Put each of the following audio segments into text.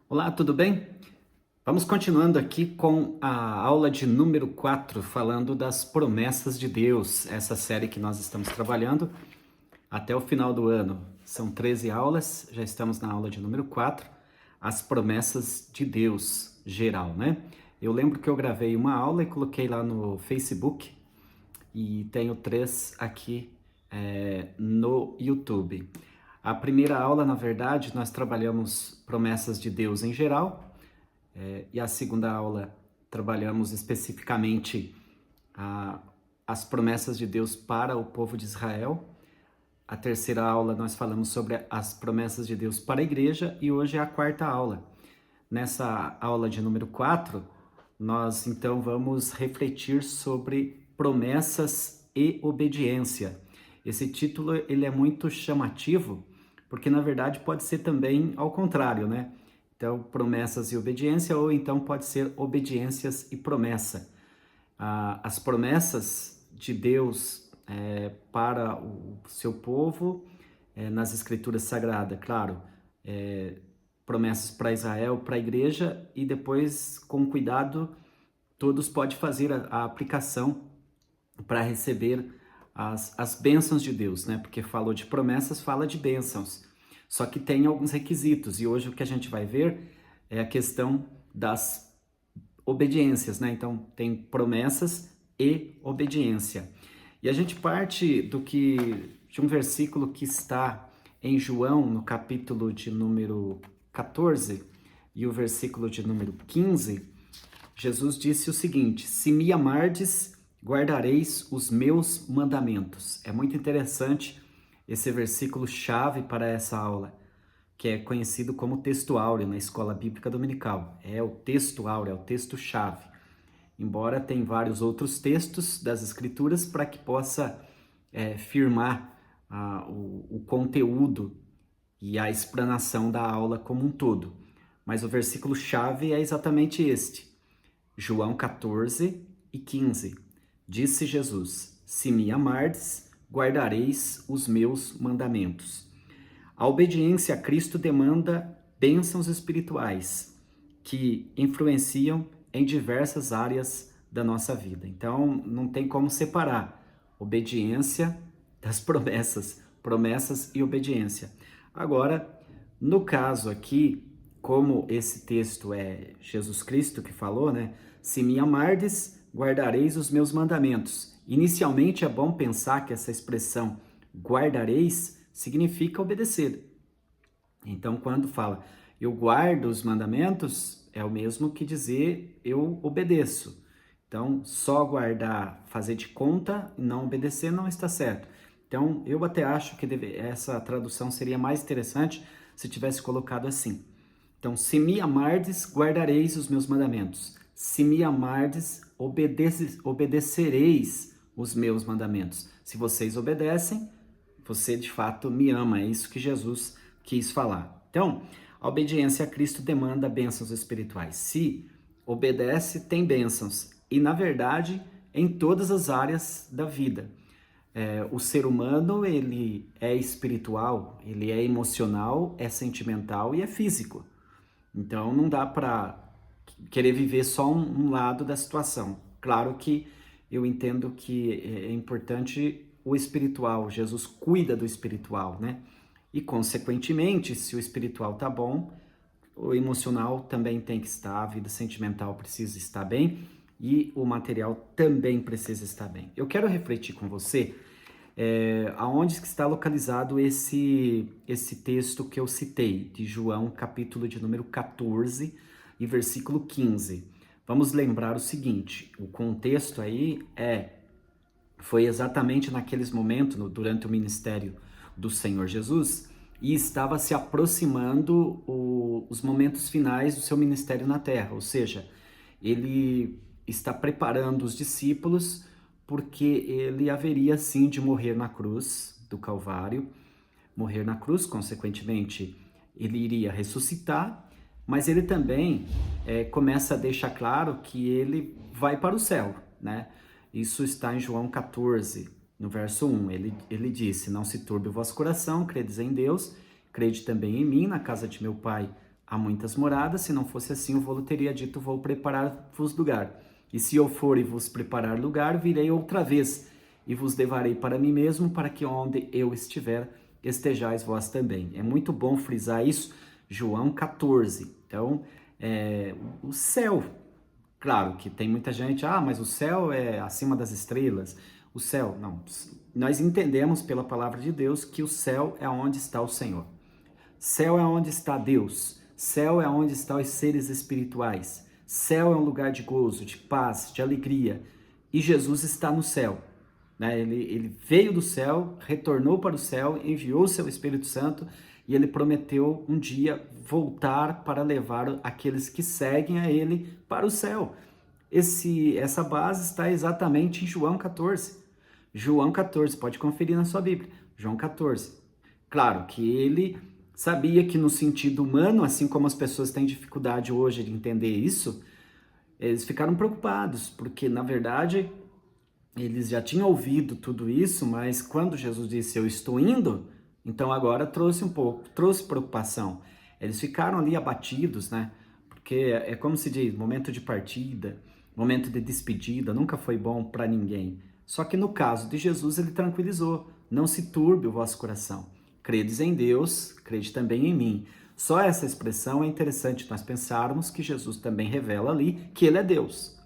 Olá, tudo bem? Vamos continuando aqui com a aula de número 4, falando das promessas de Deus, essa série que nós estamos trabalhando até o final do ano. São 13 aulas, já estamos na aula de número 4, as promessas de Deus, geral, né? Eu lembro que eu gravei uma aula e coloquei lá no Facebook e tenho 3 aqui no YouTube. A primeira aula, na verdade, nós trabalhamos promessas de Deus em geral, e a segunda aula trabalhamos especificamente a, as promessas de Deus para o povo de Israel. A terceira aula nós falamos sobre as promessas de Deus para a igreja e hoje é a quarta aula. Nessa aula de número 4, nós então vamos refletir sobre promessas e obediência. Esse título ele é muito chamativo, porque na verdade pode ser também ao contrário, né? Então, promessas e obediência, ou então pode ser obediências e promessa. As promessas de Deus para o seu povo, nas Escrituras Sagradas, claro, promessas para Israel, para a igreja, e depois, com cuidado, todos podem fazer a aplicação para receber as bênçãos de Deus, né? Porque falou de promessas, fala de bênçãos. Só que tem alguns requisitos, e hoje o que a gente vai ver é a questão das obediências, né? Então, tem promessas e obediência. E a gente parte de um versículo que está em João, no capítulo de número 14, e o versículo de número 15. Jesus disse o seguinte: se me amardes, guardareis os meus mandamentos. É muito interessante esse versículo chave para essa aula, que é conhecido como texto áureo na escola bíblica dominical. É o texto áureo, é o texto chave. Embora tem vários outros textos das escrituras para que possa firmar o conteúdo e a explanação da aula como um todo. Mas o versículo chave é exatamente este. João 14 e 15. Disse Jesus: se me amardes, guardareis os meus mandamentos. A obediência a Cristo demanda bênçãos espirituais que influenciam em diversas áreas da nossa vida. Então, não tem como separar obediência das promessas, promessas e obediência. Agora, no caso aqui, como esse texto é Jesus Cristo que falou, né? Se me amardes, guardareis os meus mandamentos. Inicialmente é bom pensar que essa expressão guardareis significa obedecer. Então, quando fala eu guardo os mandamentos, é o mesmo que dizer eu obedeço. Então, só guardar, fazer de conta e não obedecer não está certo. Então, eu até acho que essa tradução seria mais interessante se tivesse colocado assim. Então, se me amardes, guardareis os meus mandamentos. Se me amardes, obedecereis os meus mandamentos. Se vocês obedecem, você de fato me ama. É isso que Jesus quis falar. Então, a obediência a Cristo demanda bênçãos espirituais. Se obedece, tem bênçãos. E, na verdade, em todas as áreas da vida. O ser humano, ele é espiritual, ele é emocional, é sentimental e é físico. Então, não dá para querer viver só um lado da situação. Claro que eu entendo que é importante o espiritual, Jesus cuida do espiritual, né? E, consequentemente, se o espiritual tá bom, o emocional também tem que estar, a vida sentimental precisa estar bem e o material também precisa estar bem. Eu quero refletir com você aonde que está localizado esse texto que eu citei, de João, capítulo de número 14 e versículo 15. Vamos lembrar o seguinte, o contexto aí foi exatamente naqueles momentos, durante o ministério do Senhor Jesus, e estava se aproximando os momentos finais do seu ministério na terra, ou seja, ele está preparando os discípulos porque ele haveria sim de morrer na cruz do Calvário, morrer na cruz, consequentemente, ele iria ressuscitar, mas ele também começa a deixar claro que ele vai para o céu, né? Isso está em João 14, no verso 1. Ele disse: não se turbe o vosso coração, credes em Deus, crede também em mim, na casa de meu pai há muitas moradas, se não fosse assim, o vou teria dito, vou preparar-vos lugar. E se eu for e vos preparar lugar, virei outra vez, e vos levarei para mim mesmo, para que onde eu estiver, estejais vós também. É muito bom frisar isso, João 14. Então, o céu, claro que tem muita gente, mas o céu é acima das estrelas. O céu, não. Nós entendemos pela palavra de Deus que o céu é onde está o Senhor. Céu é onde está Deus. Céu é onde estão os seres espirituais. Céu é um lugar de gozo, de paz, de alegria. E Jesus está no céu. Né? Ele veio do céu, retornou para o céu, enviou o seu Espírito Santo e ele prometeu um dia voltar para levar aqueles que seguem a ele para o céu. Essa base está exatamente em João 14. João 14, pode conferir na sua Bíblia. João 14. Claro que ele sabia que no sentido humano, assim como as pessoas têm dificuldade hoje de entender isso, eles ficaram preocupados, porque na verdade eles já tinham ouvido tudo isso, mas quando Jesus disse eu estou indo, então agora trouxe preocupação. Eles ficaram ali abatidos, né? Porque é como se diz, momento de partida, momento de despedida, nunca foi bom para ninguém. Só que no caso de Jesus, ele tranquilizou, não se turbe o vosso coração. Credes em Deus, crede também em mim. Só essa expressão é interessante nós pensarmos que Jesus também revela ali que ele é Deus.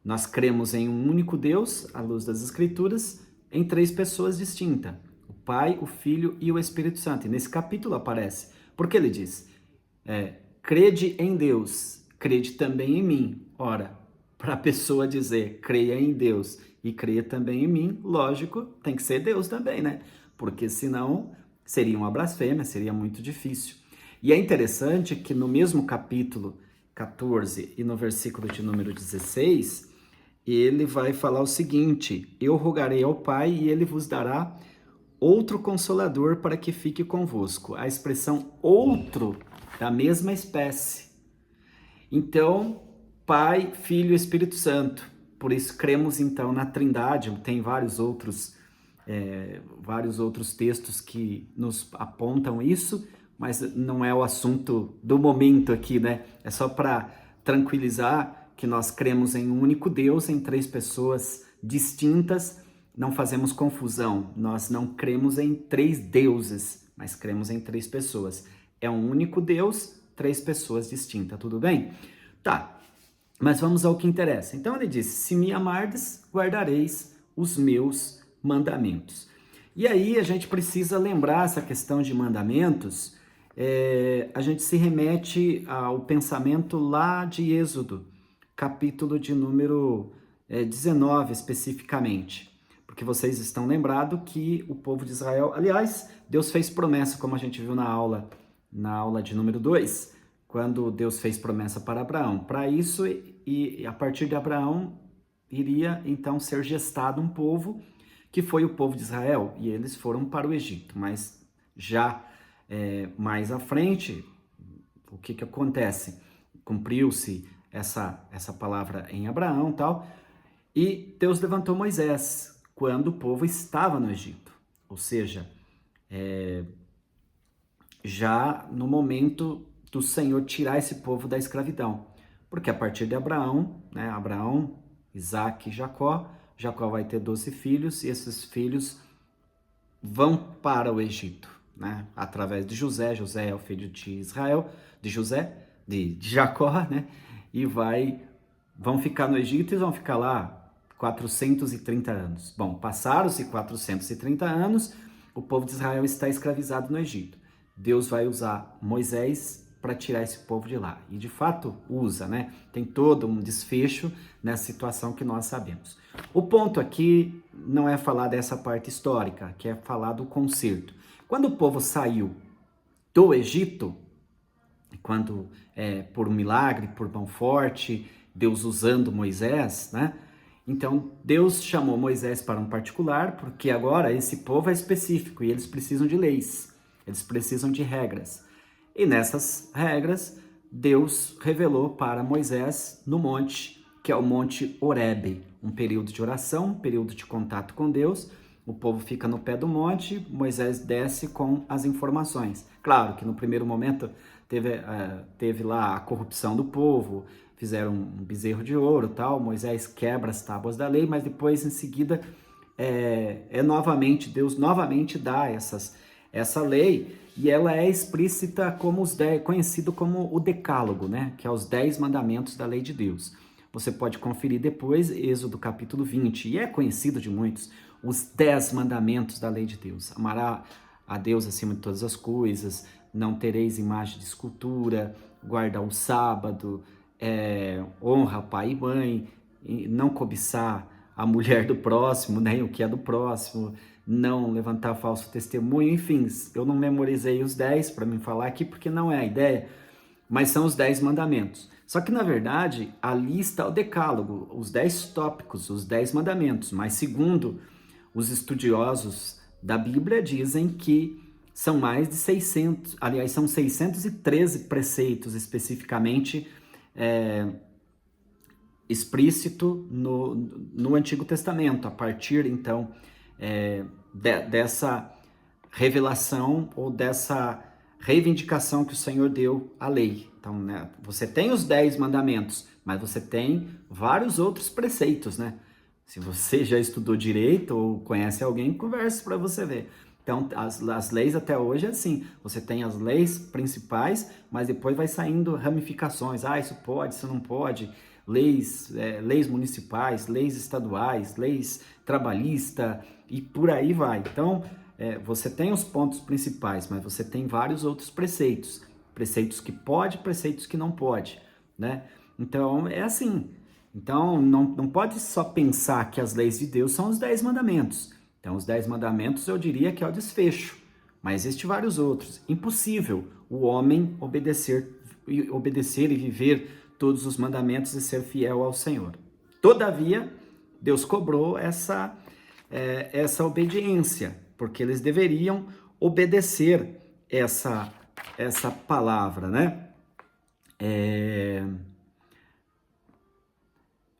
Nós cremos em um único Deus, à luz das Escrituras, em três pessoas distintas. O Pai, o Filho e o Espírito Santo. E nesse capítulo aparece. Porque ele diz, crede em Deus, crede também em mim. Ora, para a pessoa dizer, creia em Deus e creia também em mim, lógico, tem que ser Deus também, né? Porque senão seria uma blasfêmia, seria muito difícil. E é interessante que no mesmo capítulo 14 e no versículo de número 16, ele vai falar o seguinte, eu rogarei ao Pai e ele vos dará outro consolador para que fique convosco. A expressão outro, da mesma espécie. Então, Pai, Filho e Espírito Santo. Por isso cremos então na Trindade. Tem vários outros textos que nos apontam isso, mas não é o assunto do momento aqui, né? É só para tranquilizar que nós cremos em um único Deus, em três pessoas distintas. Não fazemos confusão. Nós não cremos em três deuses, mas cremos em três pessoas. É um único Deus, três pessoas distintas, tudo bem? Tá. Mas vamos ao que interessa. Então ele diz, se me amardes, guardareis os meus mandamentos. E aí a gente precisa lembrar essa questão de mandamentos, a gente se remete ao pensamento lá de Êxodo, capítulo de número 19 especificamente. Porque vocês estão lembrados que o povo de Israel, aliás, Deus fez promessa, como a gente viu na aula de número 2, quando Deus fez promessa para Abraão. Para isso, e a partir de Abraão, iria então ser gestado um povo, que foi o povo de Israel, e eles foram para o Egito. Mas já mais à frente, o que acontece? Cumpriu-se essa palavra em Abraão e tal, e Deus levantou Moisés, quando o povo estava no Egito. Ou seja, já no momento do Senhor tirar esse povo da escravidão. Porque a partir de Abraão, né, Abraão, Isaac e Jacó vai ter 12 filhos e esses filhos vão para o Egito, né, através de José. José é o filho de Israel, de Jacó, né, e vão ficar no Egito e vão ficar lá 430 anos. Bom, passaram-se 430 anos, o povo de Israel está escravizado no Egito. Deus vai usar Moisés para tirar esse povo de lá. E de fato usa, né? Tem todo um desfecho nessa situação que nós sabemos. O ponto aqui não é falar dessa parte histórica, que é falar do conserto. Quando o povo saiu do Egito, quando por um milagre, por mão forte, Deus usando Moisés, né? Então Deus chamou Moisés para um particular, porque agora esse povo é específico e eles precisam de leis, eles precisam de regras. E nessas regras, Deus revelou para Moisés no monte, que é o Monte Horebe, um período de oração, um período de contato com Deus, o povo fica no pé do monte, Moisés desce com as informações. Claro que no primeiro momento teve lá a corrupção do povo, fizeram um bezerro de ouro, tal. Moisés quebra as tábuas da lei, mas depois, em seguida, Deus novamente dá essa lei, e ela é explícita como conhecido como o Decálogo, né? Que é os 10 mandamentos da lei de Deus. Você pode conferir depois, Êxodo capítulo 20, e é conhecido de muitos, os 10 mandamentos da lei de Deus. Amará a Deus acima de todas as coisas, não tereis imagem de escultura, guarda o sábado, honra pai e mãe, não cobiçar a mulher do próximo, nem o que é do próximo, não levantar falso testemunho, enfim, eu não memorizei os 10 para me falar aqui, porque não é a ideia, mas são os 10 mandamentos. Só que, na verdade, ali está o decálogo, os 10 tópicos, os 10 mandamentos, mas segundo os estudiosos da Bíblia, dizem que são mais de 600, aliás, são 613 preceitos especificamente explícito no Antigo Testamento, a partir, então, dessa revelação ou dessa reivindicação que o Senhor deu à lei. Então, né, você tem os 10 mandamentos, mas você tem vários outros preceitos, né? Se você já estudou direito ou conhece alguém, converse para você ver. Então, as leis até hoje é assim, você tem as leis principais, mas depois vai saindo ramificações. Isso pode, isso não pode. Leis municipais, leis estaduais, leis trabalhistas e por aí vai. Então, você tem os pontos principais, mas você tem vários outros preceitos. Preceitos que pode, preceitos que não pode, né? Então, é assim. Então, não pode só pensar que as leis de Deus são os 10 mandamentos. Então, os 10 mandamentos eu diria que é o desfecho, mas existem vários outros. Impossível o homem obedecer e viver todos os mandamentos e ser fiel ao Senhor. Todavia, Deus cobrou essa obediência, porque eles deveriam obedecer essa palavra, né?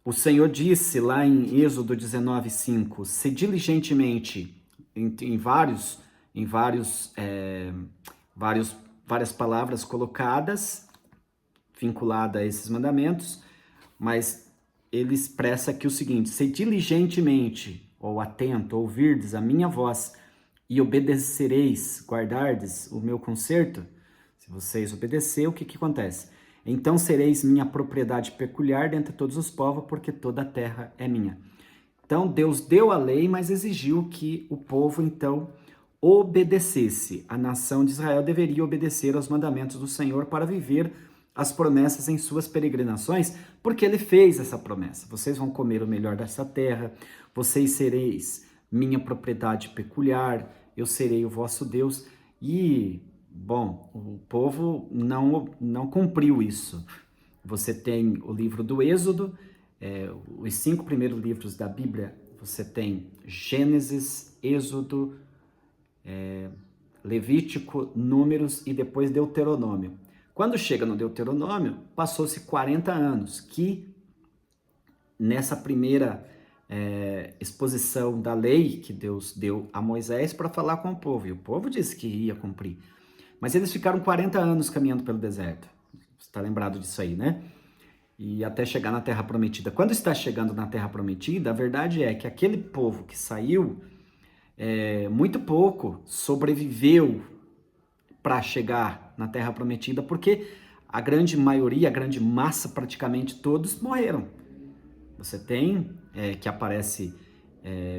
O Senhor disse lá em Êxodo 19:5, se diligentemente, várias palavras colocadas, vinculada a esses mandamentos, mas ele expressa aqui o seguinte: se diligentemente, ou atento, ouvirdes a minha voz, e obedecereis, guardardes o meu conserto, se vocês obedecer, o que acontece? Então sereis minha propriedade peculiar dentre todos os povos, porque toda a terra é minha. Então Deus deu a lei, mas exigiu que o povo, então, obedecesse. A nação de Israel deveria obedecer aos mandamentos do Senhor para viver as promessas em suas peregrinações, porque ele fez essa promessa. Vocês vão comer o melhor dessa terra, vocês sereis minha propriedade peculiar, eu serei o vosso Deus. E, bom, o povo não cumpriu isso. Você tem o livro do Êxodo, os 5 primeiros livros da Bíblia, você tem Gênesis, Êxodo, Levítico, Números e depois Deuteronômio. Quando chega no Deuteronômio, passou-se 40 anos, que nessa primeira exposição da lei que Deus deu a Moisés para falar com o povo, e o povo disse que ia cumprir. Mas eles ficaram 40 anos caminhando pelo deserto. Você está lembrado disso aí, né? E até chegar na Terra Prometida. Quando está chegando na Terra Prometida, a verdade é que aquele povo que saiu, muito pouco sobreviveu para chegar na Terra Prometida, porque a grande maioria, a grande massa, praticamente todos morreram. Você tem que aparece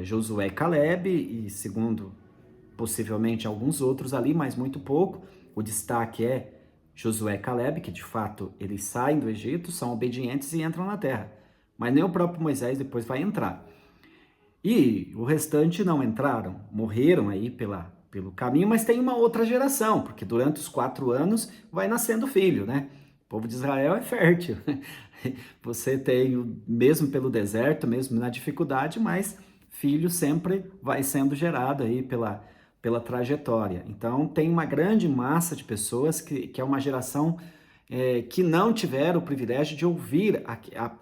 Josué e Caleb, e segundo possivelmente alguns outros ali, mas muito pouco. O destaque é Josué e Caleb, que de fato eles saem do Egito, são obedientes e entram na terra. Mas nem o próprio Moisés depois vai entrar. E o restante não entraram, morreram aí pelo caminho, mas tem uma outra geração, porque durante os 4 anos vai nascendo filho, né? O povo de Israel é fértil. Você tem, mesmo pelo deserto, mesmo na dificuldade, mas filho sempre vai sendo gerado aí pela trajetória. Então, tem uma grande massa de pessoas que é uma geração que não tiveram o privilégio de ouvir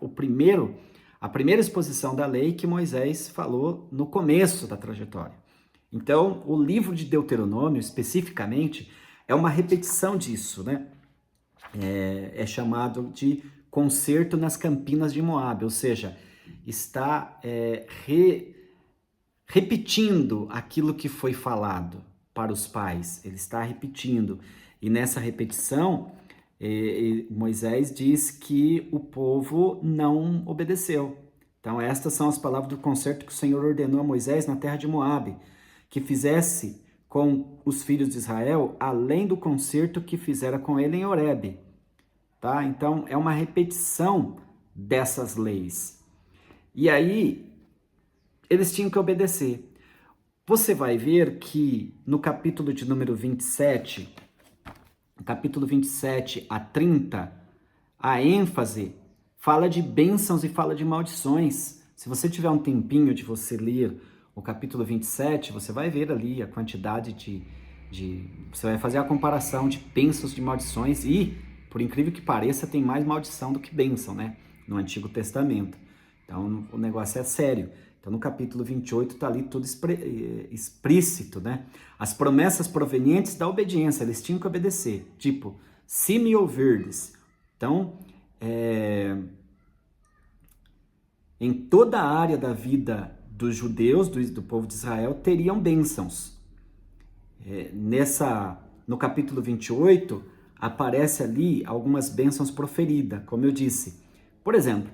o primeiro a primeira exposição da lei que Moisés falou no começo da trajetória. Então, o livro de Deuteronômio, especificamente, é uma repetição disso, né? É chamado de concerto nas campinas de Moabe, ou seja, está repetindo aquilo que foi falado para os pais. Ele está repetindo. E nessa repetição, Moisés diz que o povo não obedeceu. Então, estas são as palavras do concerto que o Senhor ordenou a Moisés na terra de Moabe, que fizesse com os filhos de Israel, além do concerto que fizera com ele em Horebe. Tá? Então, é uma repetição dessas leis. E aí, eles tinham que obedecer. Você vai ver que no capítulo de número 27, capítulo 27 a 30, a ênfase fala de bênçãos e fala de maldições. Se você tiver um tempinho de você ler o capítulo 27, você vai ver ali a quantidade você vai fazer a comparação de bênçãos e de maldições e, por incrível que pareça, tem mais maldição do que bênção, né? No Antigo Testamento. Então, o negócio é sério. Então, no capítulo 28 está ali tudo explícito, né? As promessas provenientes da obediência, eles tinham que obedecer. Tipo, se me ouvirdes. Então, em toda a área da vida dos judeus, do povo de Israel, teriam bênçãos. No capítulo 28, aparece ali algumas bênçãos proferidas, como eu disse. Por exemplo,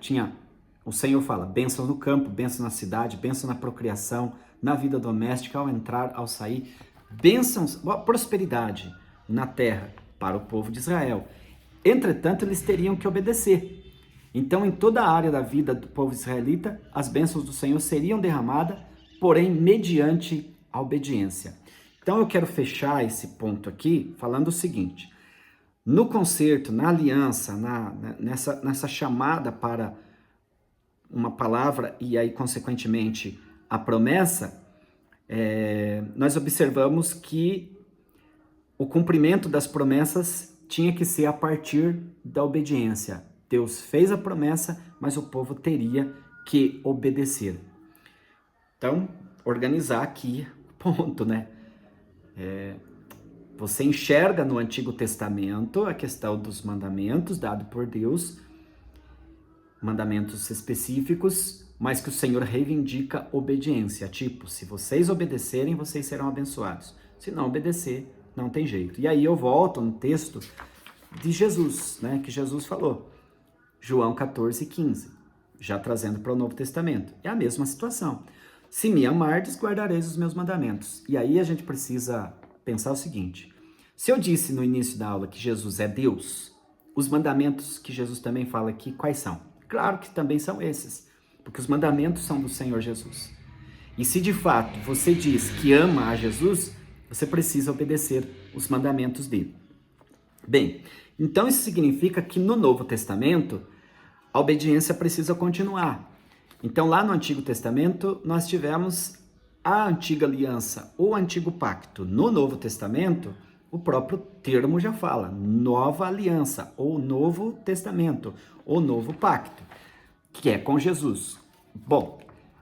o Senhor fala, bênçãos no campo, bênçãos na cidade, bênçãos na procriação, na vida doméstica, ao entrar, ao sair. Bênçãos, prosperidade na terra para o povo de Israel. Entretanto, eles teriam que obedecer. Então, em toda a área da vida do povo israelita, as bênçãos do Senhor seriam derramadas, porém, mediante a obediência. Então, eu quero fechar esse ponto aqui falando o seguinte. No concerto, na aliança, nessa chamada para uma palavra e aí, consequentemente, a promessa, nós observamos que o cumprimento das promessas tinha que ser a partir da obediência. Deus fez a promessa, mas o povo teria que obedecer. Então, organizar aqui, ponto, né? Você enxerga no Antigo Testamento a questão dos mandamentos dados por Deus, mandamentos específicos, mas que o Senhor reivindica obediência. Tipo, se vocês obedecerem, vocês serão abençoados. Se não obedecer, não tem jeito. E aí eu volto no texto de Jesus, né? Que Jesus falou. João 14:15, já trazendo para o Novo Testamento. É a mesma situação. Se me amardes, guardareis os meus mandamentos. E aí a gente precisa pensar o seguinte. Se eu disse no início da aula que Jesus é Deus, os mandamentos que Jesus também fala aqui, quais são? Claro que também são esses, porque os mandamentos são do Senhor Jesus. E se de fato você diz que ama a Jesus, você precisa obedecer os mandamentos dele. Bem, então isso significa que no Novo Testamento, a obediência precisa continuar. Então lá no Antigo Testamento, nós tivemos a antiga aliança ou antigo pacto. No Novo Testamento, o próprio termo já fala, nova aliança ou novo testamento ou novo pacto, que é com Jesus. Bom,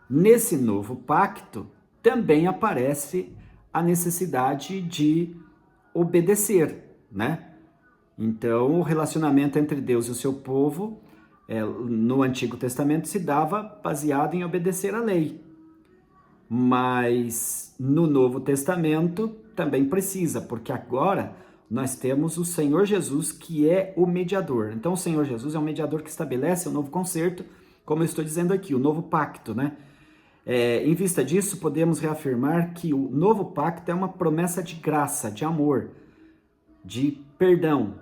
nesse novo pacto também aparece a necessidade de obedecer, né? Então, o relacionamento entre Deus e o seu povo, no Antigo Testamento, se dava baseado em obedecer a lei. Mas no Novo Testamento também precisa, porque agora nós temos o Senhor Jesus, que é o mediador. Então, o Senhor Jesus é o mediador que estabelece o novo concerto, como eu estou dizendo aqui, o novo pacto, né? Em vista disso, podemos reafirmar que o novo pacto é uma promessa de graça, de amor, de perdão.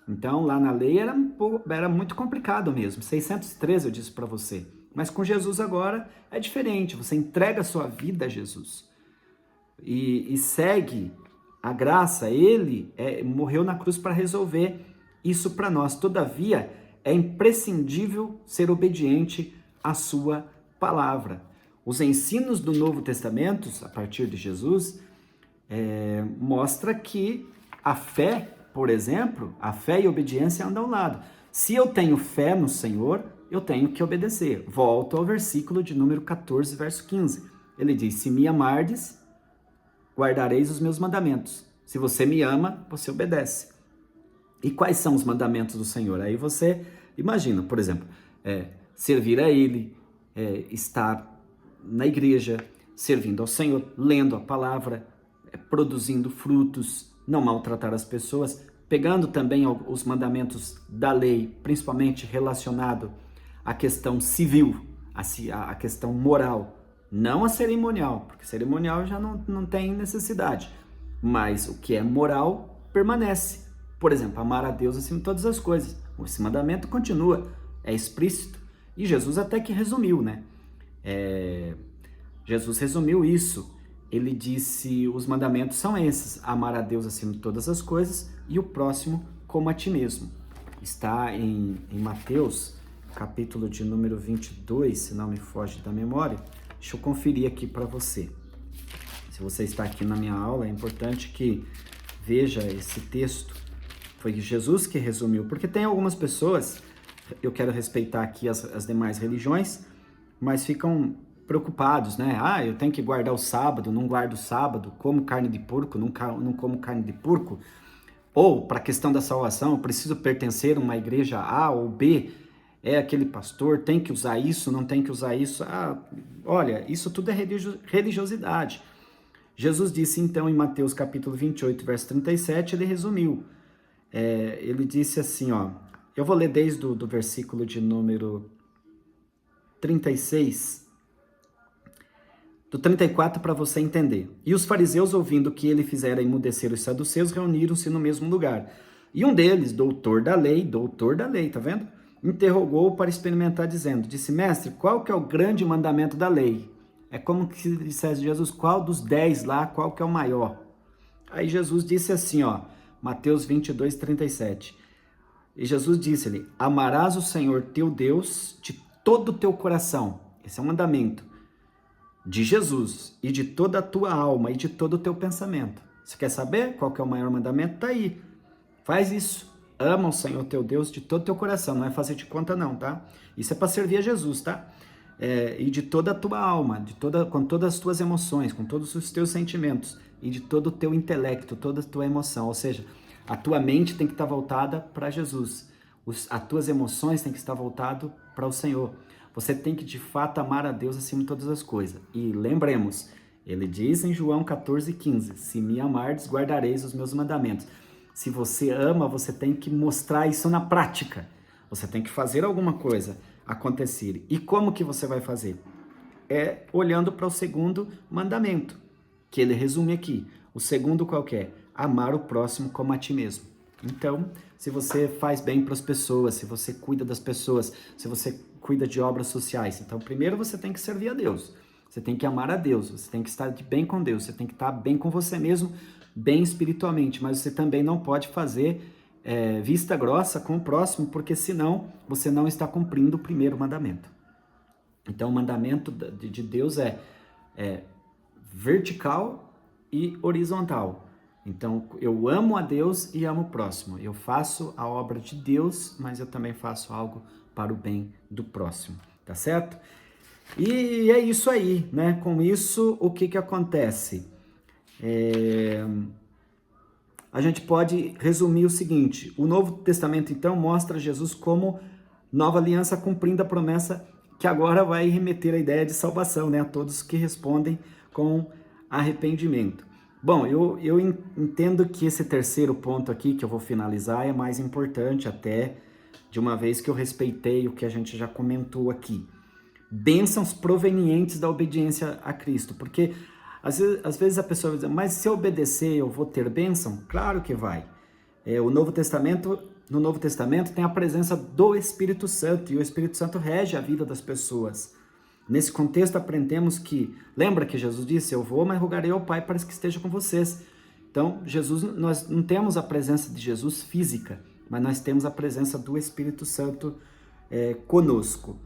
Então, lá na lei era muito complicado mesmo. 613 eu disse para você. Mas com Jesus agora é diferente. Você entrega a sua vida a Jesus. E segue a graça. Ele morreu na cruz para resolver isso para nós. Todavia, é imprescindível ser obediente à sua palavra. Os ensinos do Novo Testamento, a partir de Jesus, mostra que a fé, por exemplo, a fé e a obediência andam ao lado. Se eu tenho fé no Senhor, eu tenho que obedecer. Volto ao versículo de número 14, verso 15. Ele diz, se me amardes, guardareis os meus mandamentos. Se você me ama, você obedece. E quais são os mandamentos do Senhor? Aí você imagina, por exemplo, servir a Ele, estar na igreja, servindo ao Senhor, lendo a palavra, produzindo frutos, não maltratar as pessoas, pegando também os mandamentos da lei, principalmente relacionado à questão civil, à questão moral, não a cerimonial, porque cerimonial já não tem necessidade, mas o que é moral permanece. Por exemplo, amar a Deus acima de todas as coisas. Esse mandamento continua, é explícito. E Jesus até que resumiu, né? Jesus resumiu isso. Ele disse, os mandamentos são esses, amar a Deus acima de todas as coisas e o próximo como a ti mesmo. Está em Mateus, capítulo de número 22, se não me foge da memória. Deixa eu conferir aqui para você. Se você está aqui na minha aula, é importante que veja esse texto. Foi Jesus que resumiu, porque tem algumas pessoas, eu quero respeitar aqui as demais religiões, mas ficam preocupados, né? Eu tenho que guardar o sábado, não guardo o sábado, como carne de porco, não como carne de porco. Ou, para a questão da salvação, eu preciso pertencer a uma igreja A ou B, aquele pastor, tem que usar isso, não tem que usar isso. Olha, isso tudo é religiosidade. Jesus disse então em Mateus capítulo 28, verso 37, ele resumiu. Ele disse assim, eu vou ler desde o versículo de número 36, do 34 para você entender. E os fariseus, ouvindo que ele fizera emudecer os saduceus, reuniram-se no mesmo lugar. E um deles, doutor da lei, tá vendo? Interrogou-o para experimentar, dizendo, disse, mestre, qual que é o grande mandamento da lei? É como que se dissesse Jesus, qual dos 10 lá, qual que é o maior? Aí Jesus disse assim, Mateus 22, 37. E Jesus disse-lhe, amarás o Senhor teu Deus de todo o teu coração. Esse é um mandamento de Jesus. E de toda a tua alma e de todo o teu pensamento. Você quer saber qual que é o maior mandamento? Tá aí. Faz isso. Ama o Senhor teu Deus de todo o teu coração. Não é fazer de conta não, tá? Isso é para servir a Jesus, tá? E de toda a tua alma, com todas as tuas emoções, com todos os teus sentimentos e de todo o teu intelecto, toda a tua emoção. Ou seja, a tua mente tem que estar voltada para Jesus. As tuas emoções têm que estar voltado para o Senhor. Você tem que de fato amar a Deus acima de todas as coisas. E lembremos, ele diz em João 14,15, se me amardes, guardareis os meus mandamentos. Se você ama, você tem que mostrar isso na prática. Você tem que fazer alguma coisa acontecer. E como que você vai fazer? Olhando para o segundo mandamento, que ele resume aqui. O segundo qual que é? Amar o próximo como a ti mesmo. Então, se você faz bem para as pessoas, se você cuida das pessoas, se você cuida de obras sociais, então primeiro você tem que servir a Deus. Você tem que amar a Deus, você tem que estar de bem com Deus, você tem que estar bem com você mesmo, bem espiritualmente, mas você também não pode fazer vista grossa com o próximo, porque senão você não está cumprindo o primeiro mandamento. Então o mandamento de Deus é vertical e horizontal. Então eu amo a Deus e amo o próximo. Eu faço a obra de Deus, mas eu também faço algo para o bem do próximo, tá certo? E é isso aí, né? Com isso, o que acontece? A gente pode resumir o seguinte, o Novo Testamento então mostra Jesus como nova aliança cumprindo a promessa que agora vai remeter à ideia de salvação, né? A todos que respondem com arrependimento. Bom, eu entendo que esse terceiro ponto aqui, que eu vou finalizar, é mais importante até, de uma vez que eu respeitei o que a gente já comentou aqui. Bênçãos provenientes da obediência a Cristo, porque às vezes a pessoa diz, mas se eu obedecer eu vou ter bênção? Claro que vai. No Novo Testamento tem a presença do Espírito Santo, e o Espírito Santo rege a vida das pessoas. Nesse contexto aprendemos que, lembra que Jesus disse, eu vou, mas rogarei ao Pai para que esteja com vocês. Então, nós não temos a presença de Jesus física, mas nós temos a presença do Espírito Santo conosco.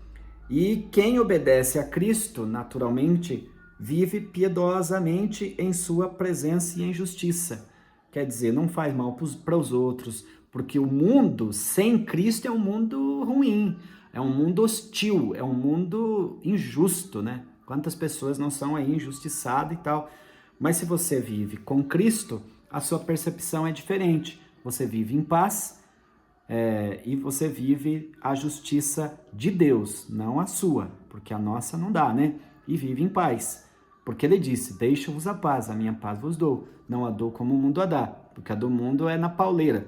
E quem obedece a Cristo, naturalmente, vive piedosamente em sua presença e em justiça. Quer dizer, não faz mal para os outros, porque o mundo sem Cristo é um mundo ruim. É um mundo hostil, é um mundo injusto, né? Quantas pessoas não são aí injustiçadas e tal. Mas se você vive com Cristo, a sua percepção é diferente. Você vive em paz, e você vive a justiça de Deus, não a sua, porque a nossa não dá, né? E vive em paz. Porque ele disse, deixo-vos a paz, a minha paz vos dou. Não a dou como o mundo a dá, porque a do mundo é na pauleira.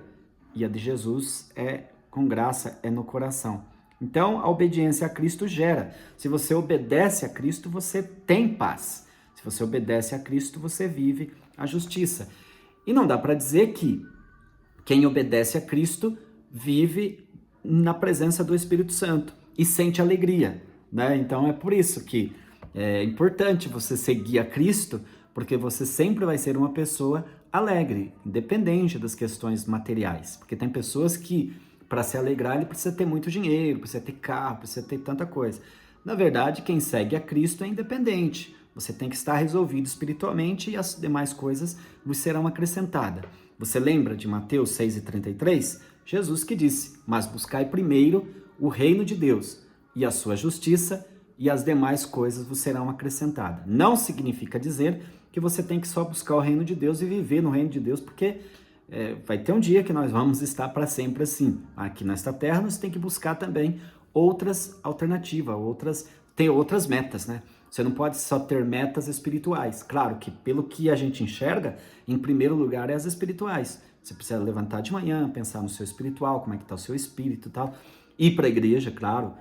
E a de Jesus é com graça, é no coração. Então, a obediência a Cristo gera. Se você obedece a Cristo, você tem paz. Se você obedece a Cristo, você vive a justiça. E não dá para dizer que quem obedece a Cristo vive na presença do Espírito Santo e sente alegria, né? Então é por isso que é importante você seguir a Cristo, porque você sempre vai ser uma pessoa alegre, independente das questões materiais. Porque tem pessoas que, para se alegrar, ele precisa ter muito dinheiro, precisa ter carro, precisa ter tanta coisa. Na verdade, quem segue a Cristo é independente. Você tem que estar resolvido espiritualmente e as demais coisas vos serão acrescentadas. Você lembra de Mateus 6,33? Jesus que disse, mas buscai primeiro o reino de Deus e a sua justiça, e as demais coisas vos serão acrescentadas. Não significa dizer que você tem que só buscar o reino de Deus e viver no reino de Deus, porque vai ter um dia que nós vamos estar para sempre assim. Aqui nesta terra, nós tem que buscar também outras alternativas, ter outras metas, né? Você não pode só ter metas espirituais. Claro que pelo que a gente enxerga, em primeiro lugar é as espirituais. Você precisa levantar de manhã, pensar no seu espiritual, como é que está o seu espírito e tal. Ir para a igreja, claro,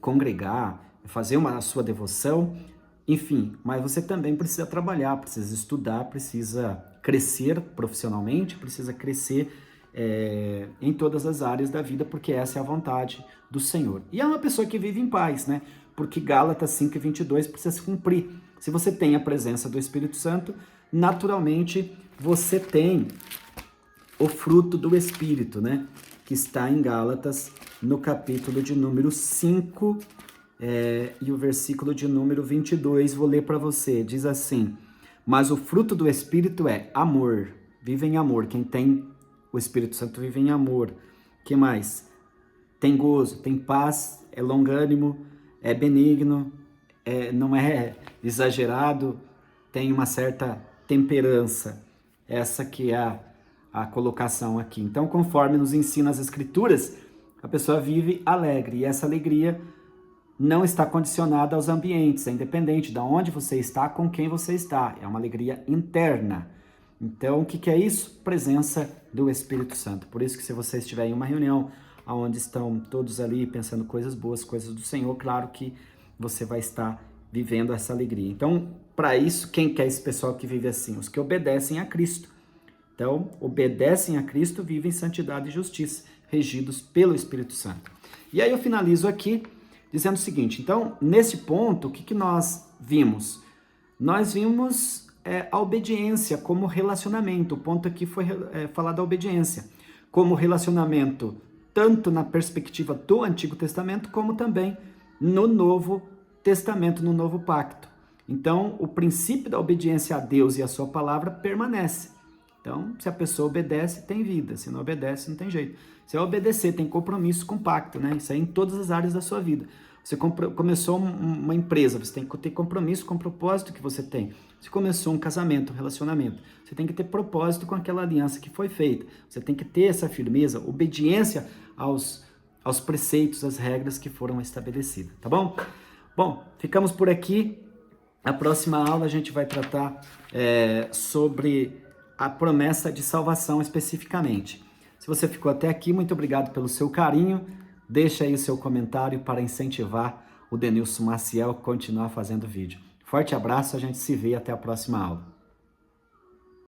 congregar, fazer a sua devoção, enfim. Mas você também precisa trabalhar, precisa estudar, precisa crescer profissionalmente, precisa crescer em todas as áreas da vida, porque essa é a vontade do Senhor. E é uma pessoa que vive em paz, né? Porque Gálatas 5:22 precisa se cumprir. Se você tem a presença do Espírito Santo, naturalmente você tem o fruto do Espírito, né? Que está em Gálatas, no capítulo de número 5, e o versículo de número 22, vou ler para você. Diz assim, mas o fruto do Espírito é amor. Vive em amor. Quem tem o Espírito Santo vive em amor. Que mais? Tem gozo, tem paz, é longânimo, é benigno, não é exagerado, tem uma certa temperança. Essa que é a colocação aqui. Então, conforme nos ensina as Escrituras, a pessoa vive alegre. E essa alegria não está condicionada aos ambientes, é independente de onde você está, com quem você está. É uma alegria interna. Então, o que é isso? Presença do Espírito Santo. Por isso que se você estiver em uma reunião onde estão todos ali pensando coisas boas, coisas do Senhor, claro que você vai estar vivendo essa alegria. Então, para isso, quem que é esse pessoal que vive assim? Os que obedecem a Cristo. Então, obedecem a Cristo, vivem em santidade e justiça, regidos pelo Espírito Santo. E aí eu finalizo aqui dizendo o seguinte, então, nesse ponto, o que nós vimos? Nós vimos a obediência como relacionamento. O ponto aqui foi falar da obediência como relacionamento, tanto na perspectiva do Antigo Testamento, como também no Novo Testamento, no Novo Pacto. Então, o princípio da obediência a Deus e a sua palavra permanece. Então, se a pessoa obedece, tem vida. Se não obedece, não tem jeito. Se obedecer, tem compromisso com o pacto, né? Isso aí em todas as áreas da sua vida. Você começou uma empresa, você tem que ter compromisso com o propósito que você tem. Você começou um casamento, um relacionamento, você tem que ter propósito com aquela aliança que foi feita. Você tem que ter essa firmeza, obediência aos preceitos, às regras que foram estabelecidas, tá bom? Bom, ficamos por aqui. Na próxima aula a gente vai tratar sobre a promessa de salvação especificamente. Se você ficou até aqui, muito obrigado pelo seu carinho. Deixa aí o seu comentário para incentivar o Denilson Maciel a continuar fazendo vídeo. Forte abraço, a gente se vê até a próxima aula.